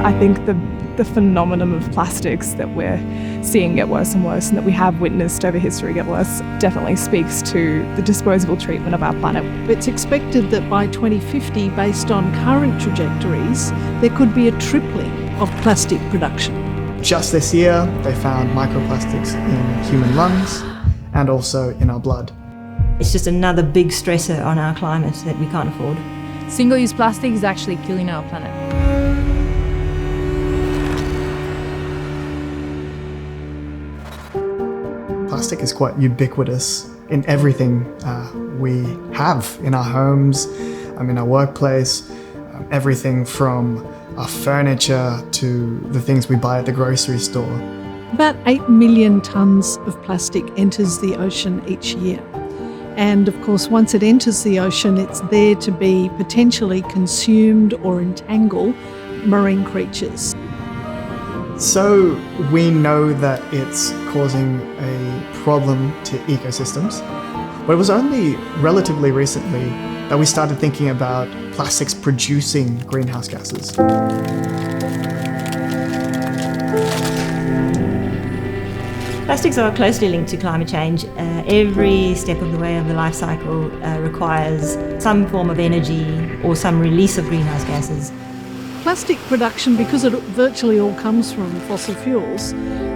I think the phenomenon of plastics that we're seeing get worse and worse and that we have witnessed over history get worse definitely speaks to the disposable treatment of our planet. It's expected that by 2050, based on current trajectories, there could be a tripling of plastic production. Just this year, they found microplastics in human lungs and also in our blood. It's just another big stressor on our climate that we can't afford. Single-use plastic is actually killing our planet. Plastic is quite ubiquitous in everything we have in our homes, in our workplace, everything from our furniture to the things we buy at the grocery store. About 8 million tonnes of plastic enters the ocean each year. And of course, once it enters the ocean, it's there to be potentially consumed or entangle marine creatures. So we know that it's causing a problem to ecosystems, but it was only relatively recently that we started thinking about plastics producing greenhouse gases. Plastics are closely linked to climate change. Every step of the way of the life cycle requires some form of energy or some release of greenhouse gases. Plastic production, because it virtually all comes from fossil fuels,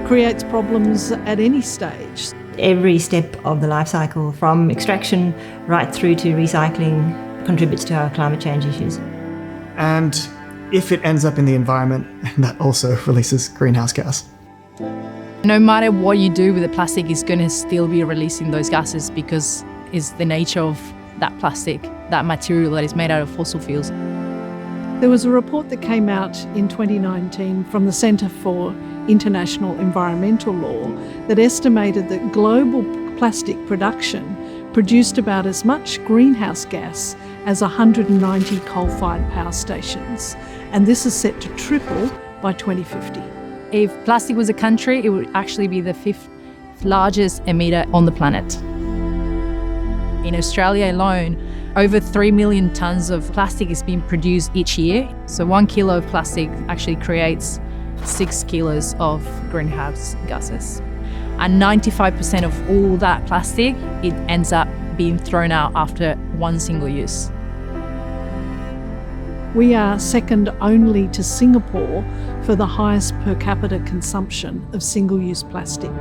creates problems at any stage. Every step of the life cycle, from extraction right through to recycling, contributes to our climate change issues. And if it ends up in the environment, that also releases greenhouse gas. No matter what you do with the plastic, it's going to still be releasing those gases because it's the nature of that plastic, that material that is made out of fossil fuels. There was a report that came out in 2019 from the Centre for International Environmental Law that estimated that global plastic production produced about as much greenhouse gas as 190 coal-fired power stations. And this is set to triple by 2050. If plastic was a country, it would actually be the 5th largest emitter on the planet. In Australia alone, over 3 million tonnes of plastic is being produced each year. So 1 kilo of plastic actually creates 6 kilos of greenhouse gases. And 95% of all that plastic, it ends up being thrown out after one single use. We are second only to Singapore for the highest per capita consumption of single-use plastic.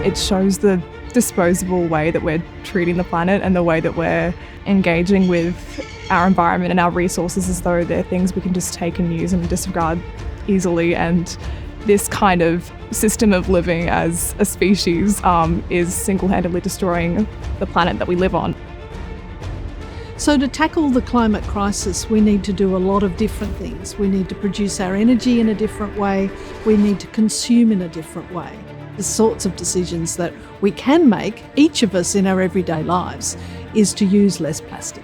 It shows the disposable way that we're treating the planet and the way that we're engaging with our environment and our resources as though they're things we can just take and use and disregard easily. And this kind of system of living as a species is single-handedly destroying the planet that we live on. So to tackle the climate crisis, we need to do a lot of different things. We need to produce our energy in a different way. We need to consume in a different way. The sorts of decisions that we can make, each of us in our everyday lives, is to use less plastic.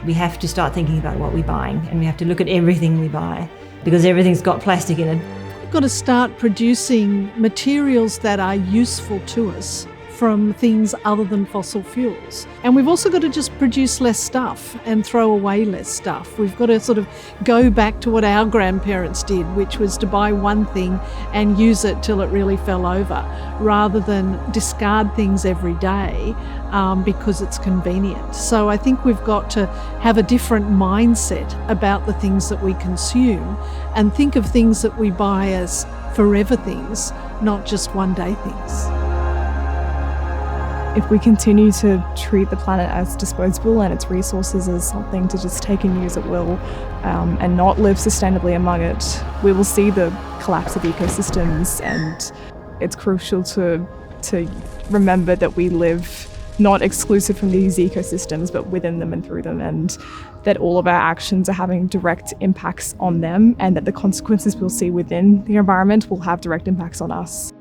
We have to start thinking about what we're buying, and we have to look at everything we buy because everything's got plastic in it. We've got to start producing materials that are useful to us from things other than fossil fuels. And we've also got to just produce less stuff and throw away less stuff. We've got to sort of go back to what our grandparents did, which was to buy one thing and use it till it really fell over, rather than discard things every day because it's convenient. So I think we've got to have a different mindset about the things that we consume and think of things that we buy as forever things, not just one-day things. If we continue to treat the planet as disposable and its resources as something to just take and use at will and not live sustainably among it, we will see the collapse of ecosystems. And it's crucial to remember that we live not exclusive from these ecosystems, but within them and through them, and that all of our actions are having direct impacts on them, and that the consequences we'll see within the environment will have direct impacts on us.